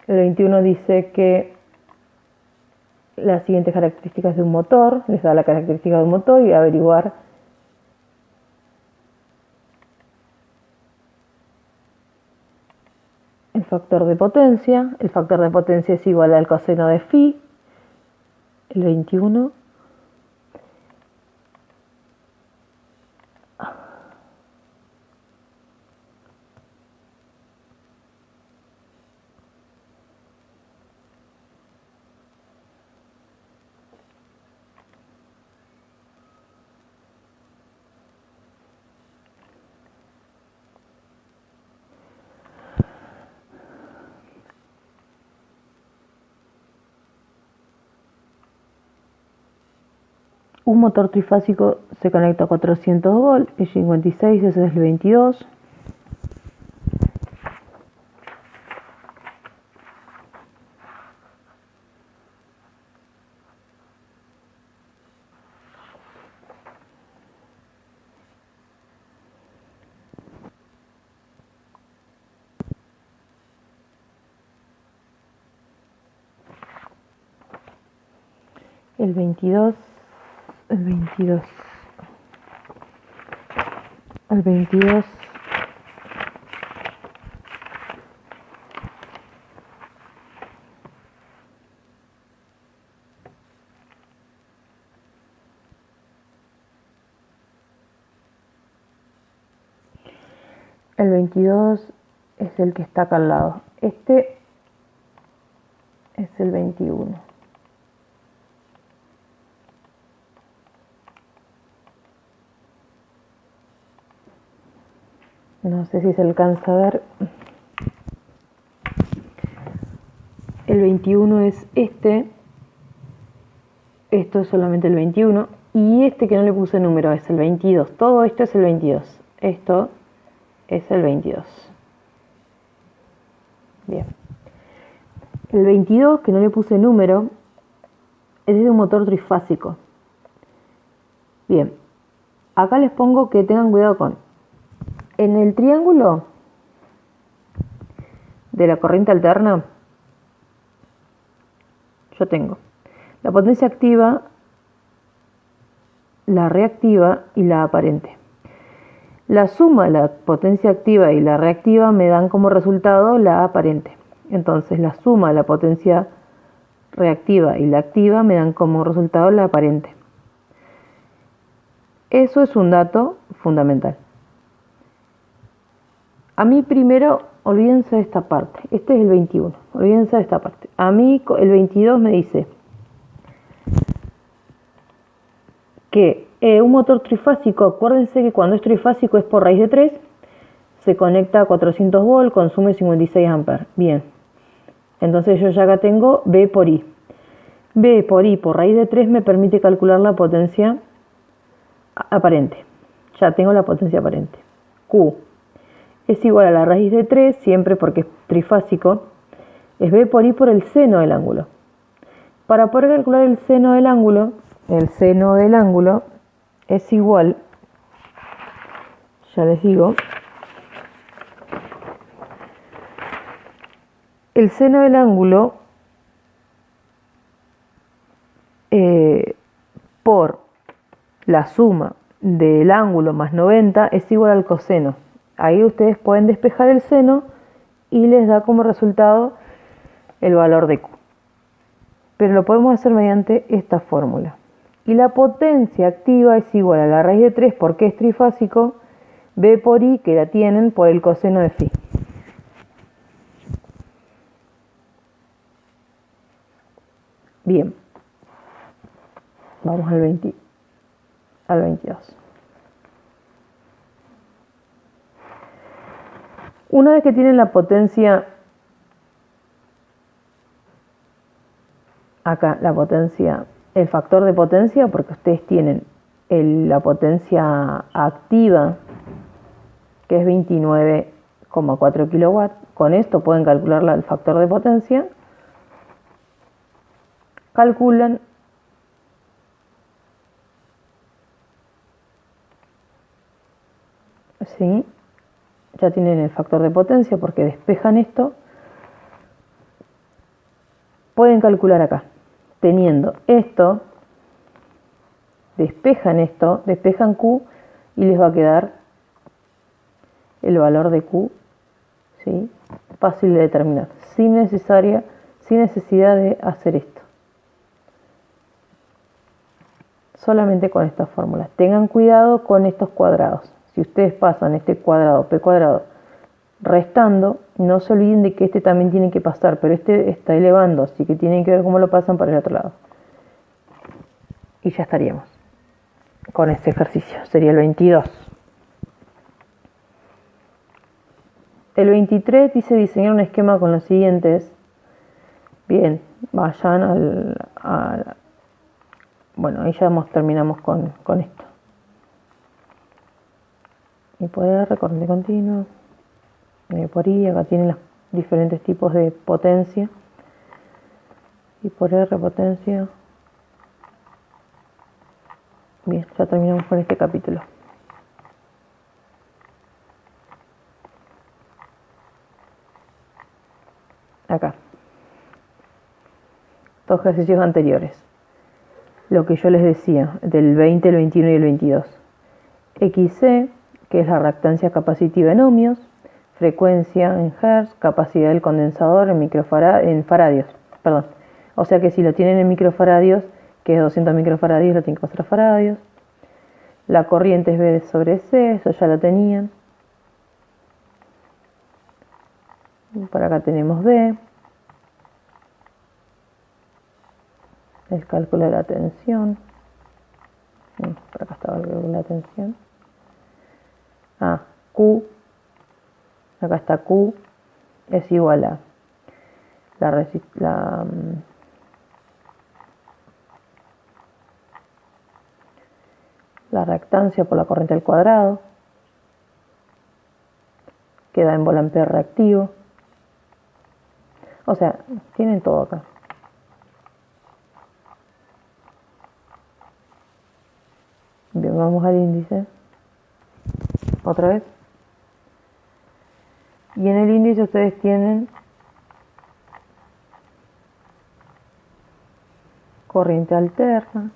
El 21 dice que las siguientes características de un motor, les da la característica de un motor y averiguar el factor de potencia. El factor de potencia es igual al coseno de phi. El 21. Un motor trifásico se conecta a 400 volts, el 56, ese es el 22. El 22. El 22. El 22. El 22 es el que está acá al lado. Este es el 21. No sé si se alcanza a ver. El 21 es este. Esto es solamente el 21. Y este que no le puse número es el 22. Todo esto es el 22. Esto es el 22. Bien. El 22, que no le puse número, es de un motor trifásico. Bien. Acá les pongo que tengan cuidado con... En el triángulo de la corriente alterna, yo tengo la potencia activa, la reactiva y la aparente. La suma de la potencia activa y la reactiva me dan como resultado la aparente. Entonces la suma de la potencia reactiva y la activa me dan como resultado la aparente. Eso es un dato fundamental. A mí primero, olvídense de esta parte. Este es el 21. Olvídense de esta parte. A mí el 22 me dice que un motor trifásico, acuérdense que cuando es trifásico es por raíz de 3, se conecta a 400 volts, consume 56 amperes. Bien. Entonces yo ya acá tengo B por I. B por I por raíz de 3 me permite calcular la potencia aparente. Ya tengo la potencia aparente. Q es igual a la raíz de 3, siempre porque es trifásico, es B por I por el seno del ángulo. Para poder calcular el seno del ángulo es igual, ya les digo, el seno del ángulo por la suma del ángulo más 90 es igual al coseno. Ahí ustedes pueden despejar el seno y les da como resultado el valor de Q. Pero lo podemos hacer mediante esta fórmula. Y la potencia activa es igual a la raíz de 3 porque es trifásico, B por I, que la tienen, por el coseno de phi. Bien. Vamos al 22. Una vez que tienen la potencia, acá la potencia, el factor de potencia, porque ustedes tienen la potencia activa, que es 29,4 kilowatts, con esto pueden calcular el factor de potencia, calculan ¿sí? Ya tienen el factor de potencia porque despejan esto. Pueden calcular acá. Teniendo esto, despejan Q y les va a quedar el valor de Q, ¿sí? Fácil de determinar, sin necesidad de hacer esto. Solamente con estas fórmulas. Tengan cuidado con estos cuadrados. Si ustedes pasan este cuadrado, P cuadrado, restando, no se olviden de que este también tiene que pasar, pero este está elevando, así que tienen que ver cómo lo pasan para el otro lado. Y ya estaríamos con este ejercicio. Sería el 22. El 23 dice diseñar un esquema con los siguientes. Bien, vayan bueno, ahí ya terminamos con esto. Y por R, corriente continua. Por I, acá tienen los diferentes tipos de potencia. Y por R, potencia. Bien, ya terminamos con este capítulo. Acá. Dos ejercicios anteriores. Lo que yo les decía, del 20, el 21 y el 22. XC, que es la reactancia capacitiva en ohmios, frecuencia en hertz, capacidad del condensador en faradios. Perdón. O sea que si lo tienen en microfaradios, que es 200 microfaradios, lo tienen que pasar a faradios. La corriente es V sobre C, eso ya lo tenían. Por acá tenemos D. El cálculo de la tensión. Por acá estaba el cálculo de la tensión. Q. Acá está Q. Es igual a la reactancia por la corriente al cuadrado. Queda en volampere reactivo. O sea, tienen todo acá. Bien, vamos al índice. Otra vez. Y en el índice ustedes tienen corriente alterna,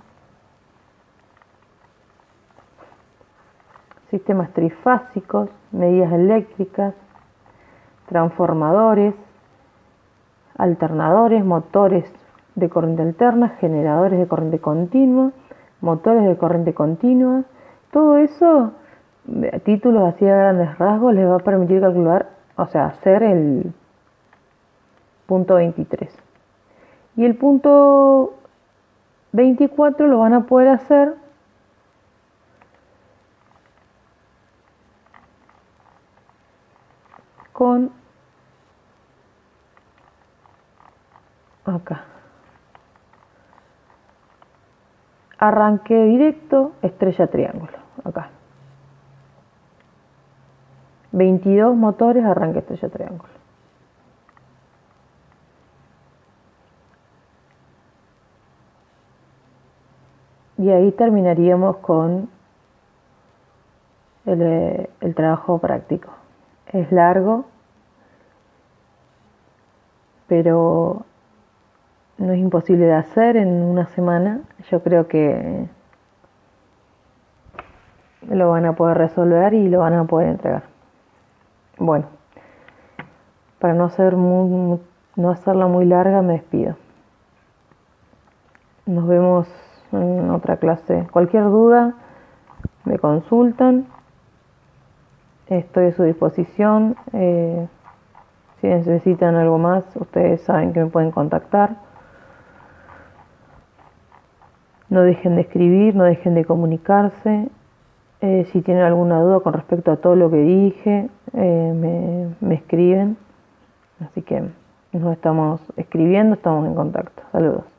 sistemas trifásicos, medidas eléctricas, transformadores, alternadores, motores de corriente alterna, generadores de corriente continua, motores de corriente continua. Todo eso títulos así a grandes rasgos les va a permitir calcular, o sea, hacer el punto 23. Y el punto 24 lo van a poder hacer con acá. Arranque directo, estrella triángulo, acá. 22 motores, arranque estrella triángulo. Y ahí terminaríamos con el trabajo práctico. Es largo, pero no es imposible de hacer en una semana. Yo creo que lo van a poder resolver y lo van a poder entregar. Bueno, para no hacerla muy larga, me despido. Nos vemos en otra clase. Cualquier duda, me consultan. Estoy a su disposición. Si necesitan algo más, ustedes saben que me pueden contactar. No dejen de escribir, no dejen de comunicarse. Si tienen alguna duda con respecto a todo lo que dije, me escriben. Así que nos estamos escribiendo, estamos en contacto. Saludos.